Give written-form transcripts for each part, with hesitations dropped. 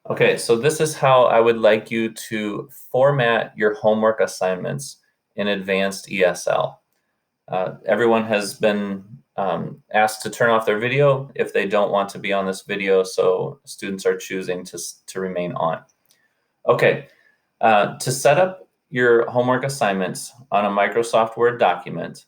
Okay, so this is how I would like you to format your homework assignments in advanced ESL. Everyone has been asked to turn off their video if they don't want to be on this video, so students are choosing to remain on. Okay, to set up your homework assignments on a Microsoft Word document,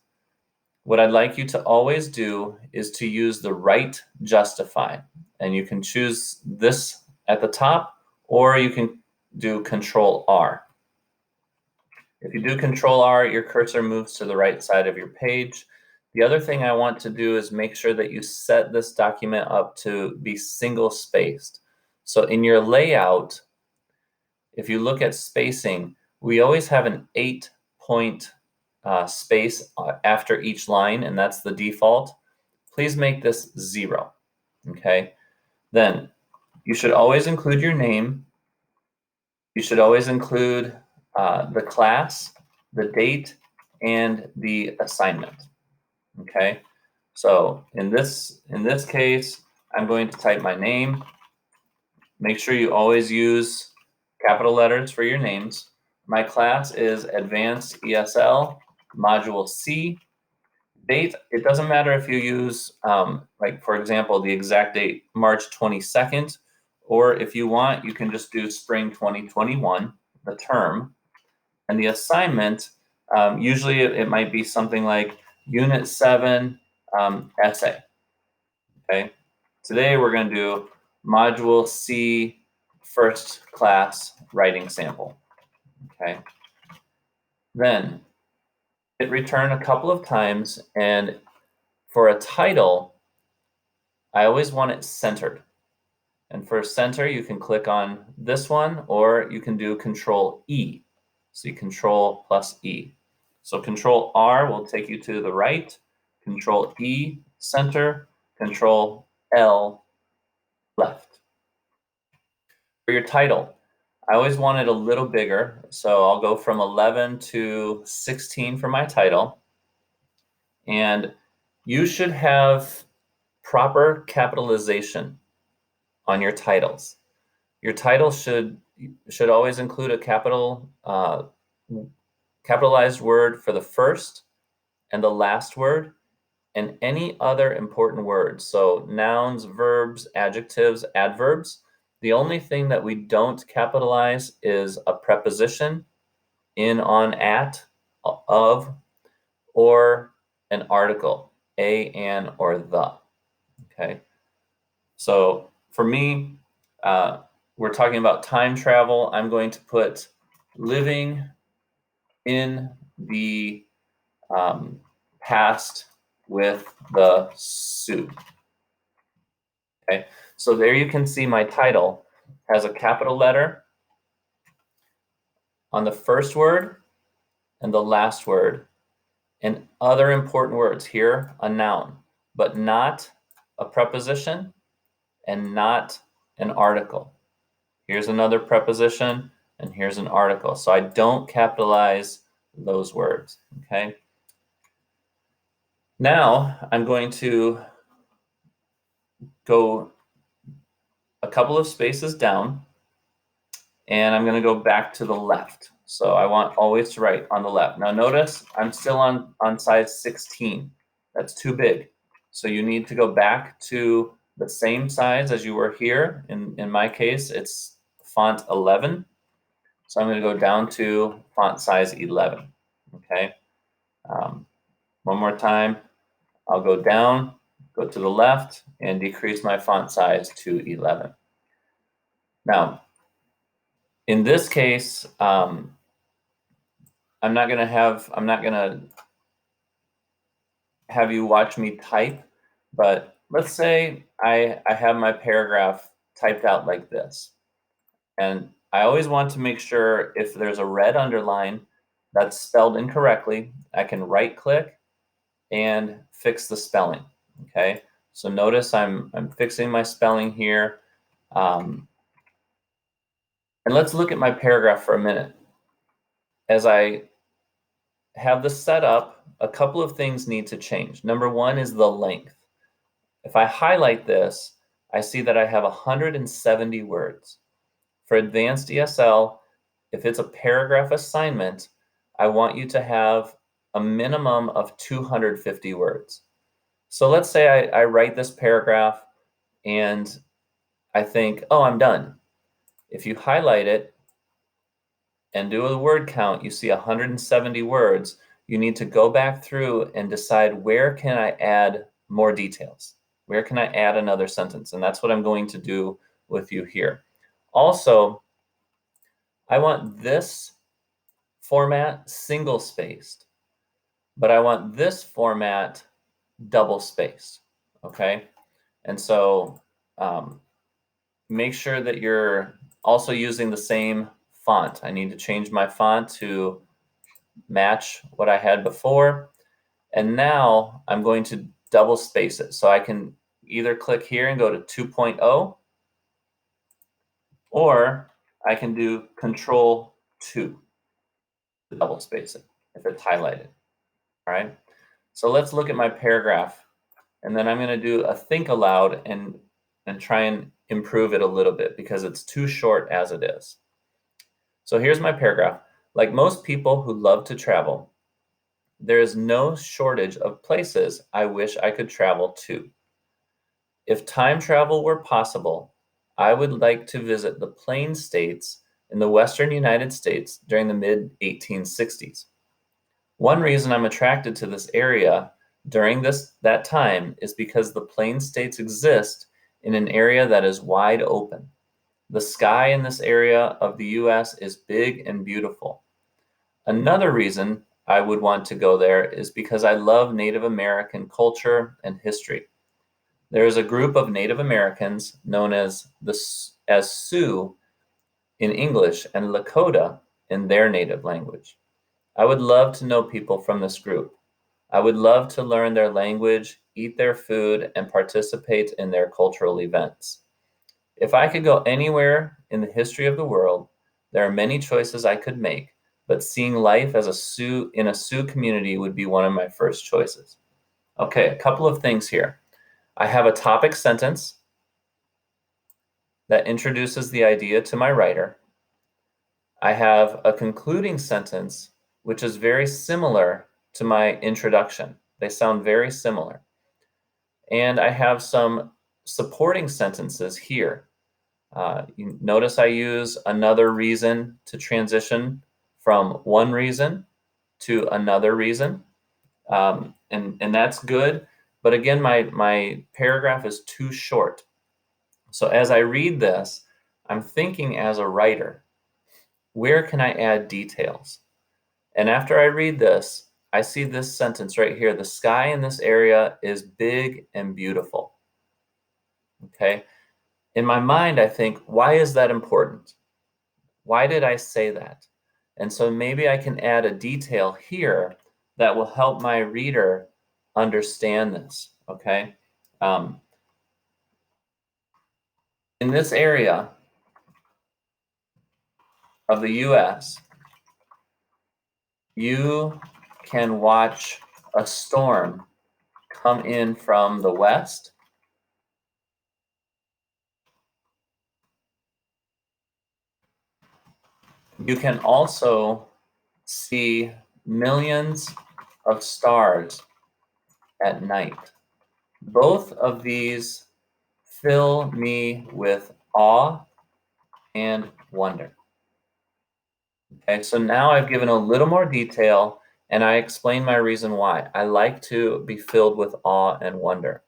what I'd like you to always do is to use the right justify. And you can choose this at the top, or you can do Control R. If you do Control R, your cursor moves to the right side of your page. The other thing I want to do is make sure that you set this document up to be single spaced. So in your layout, if you look at spacing, we always have an 8-point space after each line, and that's the default. Please make this 0, okay? Then you should always include your name. You should always include the class, the date, and the assignment, okay? So in this case, I'm going to type my name. Make sure you always use capital letters for your names. My class is Advanced ESL, Module C. Date, it doesn't matter if you use, like for example, the exact date, March 22nd, or if you want, you can just do spring 2021, the term. And the assignment, usually it might be something like Unit 7 essay, okay? Today we're gonna do Module C first class writing sample, okay? Then hit return a couple of times, and for a title, I always want it centered. And for center, you can click on this one, or you can do Control E. So you Control plus E. So Control R will take you to the right, Control E, center, Control L, left. For your title, I always want it a little bigger, so I'll go from 11 to 16 for my title. And you should have proper capitalization on your titles. Your title should always include a capitalized word for the first and the last word, and any other important words. So nouns, verbs, adjectives, adverbs. The only thing that we don't capitalize is a preposition, in, on, at, of, or an article, a, an, or the, okay? So for me, we're talking about time travel. I'm going to put living in the past with the suit. Okay, so there you can see my title has a capital letter on the first word and the last word, and other important words here, a noun, but not a preposition and not an article. Here's another preposition, and here's an article. So I don't capitalize those words, okay? Now I'm going to go a couple of spaces down, and I'm going to go back to the left. So I want always to write on the left. Now notice I'm still on size 16. That's too big. So you need to go back to the same size as you were here. In my case, it's font 11. So I'm going to go down to font size 11, okay? One more time, I'll go down, go to the left, and decrease my font size to 11. Now, in this case, I'm not gonna have you watch me type, but let's say I have my paragraph typed out like this. And I always want to make sure if there's a red underline that's spelled incorrectly, I can right click and fix the spelling, okay? So notice I'm fixing my spelling here. And let's look at my paragraph for a minute. As I have this set up, a couple of things need to change. Number one is the length. If I highlight this, I see that I have 170 words. For advanced ESL, if it's a paragraph assignment, I want you to have a minimum of 250 words. So let's say I write this paragraph and I think, oh, I'm done. If you highlight it and do a word count, you see 170 words. You need to go back through and decide, where can I add more details? Where can I add another sentence? And that's what I'm going to do with you here. Also, I want this format single spaced, but I want this format double spaced, okay? And so make sure that you're also using the same font. I need to change my font to match what I had before. And now I'm going to double space it. So I can either click here and go to 2.0, or I can do Control 2 to double space it if it's highlighted. All right. So let's look at my paragraph, and then I'm going to do a think aloud and try and improve it a little bit because it's too short as it is. So here's my paragraph. Like most people who love to travel, there is no shortage of places I wish I could travel to. If time travel were possible, I would like to visit the Plain States in the western United States during the mid-1860s. One reason I'm attracted to this area during that time is because the Plain States exist in an area that is wide open. The sky in this area of the US is big and beautiful. Another reason I would want to go there is because I love Native American culture and history. There is a group of Native Americans known as Sioux in English and Lakota in their native language. I would love to know people from this group. I would love to learn their language, eat their food, and participate in their cultural events. If I could go anywhere in the history of the world, there are many choices I could make, but seeing life as a Sioux in a Sioux community would be one of my first choices. Okay, a couple of things here. I have a topic sentence that introduces the idea to my writer. I have a concluding sentence, which is very similar to my introduction. They sound very similar. And I have some supporting sentences here. You notice I use another reason to transition from one reason to another reason. And that's good. But again, my paragraph is too short. So as I read this, I'm thinking as a writer, where can I add details? And after I read this, I see this sentence right here. The sky in this area is big and beautiful. Okay. In my mind, I think, why is that important? Why did I say that? And so maybe I can add a detail here that will help my reader understand this. Okay. In this area of the US, you can watch a storm come in from the west. You can also see millions of stars at night. Both of these fill me with awe and wonder. Okay, so now I've given a little more detail and I explain my reason why. I like to be filled with awe and wonder.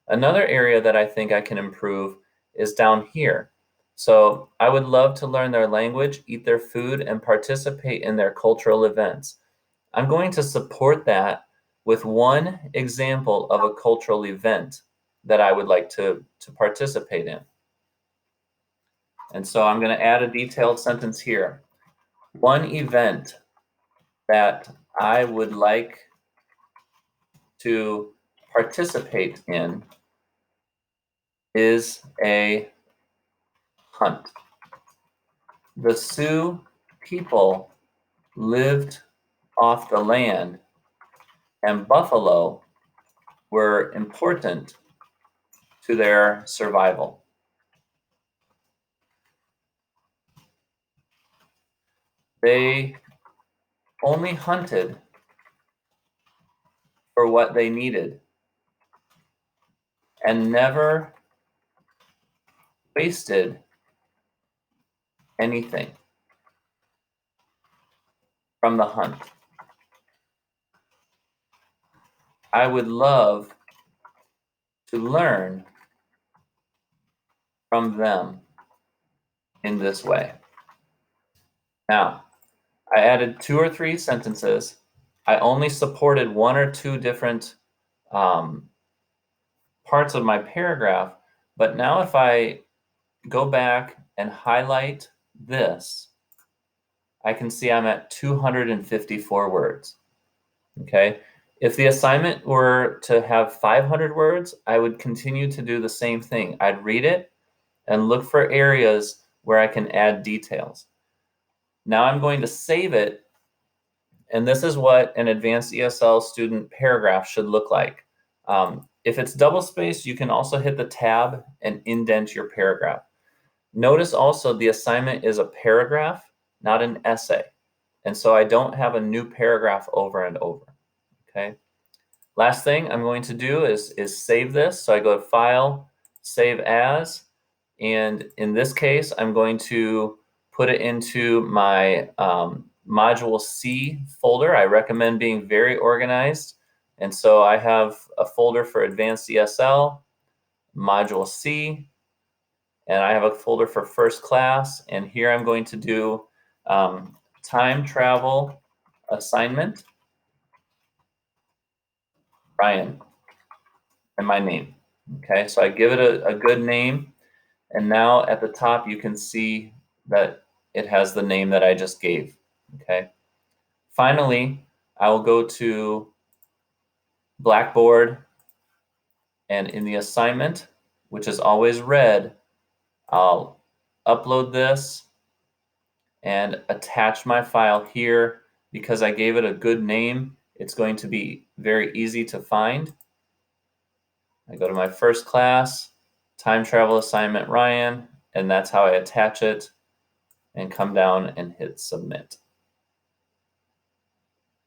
Another area that I think I can improve is down here. So I would love to learn their language, eat their food, and participate in their cultural events. I'm going to support that with one example of a cultural event that I would like to participate in. And so I'm going to add a detailed sentence here. One event that I would like to participate in is a hunt. The Sioux people lived off the land, and buffalo were important to their survival. They only hunted for what they needed and never wasted anything from the hunt. I would love to learn from them in this way. Now, I added 2 or 3 sentences. I only supported 1 or 2 different parts of my paragraph, but now if I go back and highlight this, I can see I'm at 254 words, okay? If the assignment were to have 500 words, I would continue to do the same thing. I'd read it and look for areas where I can add details. Now I'm going to save it, and this is what an advanced ESL student paragraph should look like. If it's double-spaced, you can also hit the tab and indent your paragraph. Notice also the assignment is a paragraph, not an essay. And so I don't have a new paragraph over and over, okay? Last thing I'm going to do is save this. So I go to File, Save As, and in this case, I'm going to put it into my Module C folder. I recommend being very organized. And so I have a folder for Advanced ESL, Module C, and I have a folder for First Class. And here I'm going to do Time Travel Assignment, Ryan, and my name. Okay, so I give it a good name. And now at the top, you can see that it has the name that I just gave, okay? Finally, I will go to Blackboard, and in the assignment, which is always red, I'll upload this and attach my file here. Because I gave it a good name, it's going to be very easy to find. I go to my First Class, Time Travel Assignment Ryan, and that's how I attach it, and come down and hit Submit.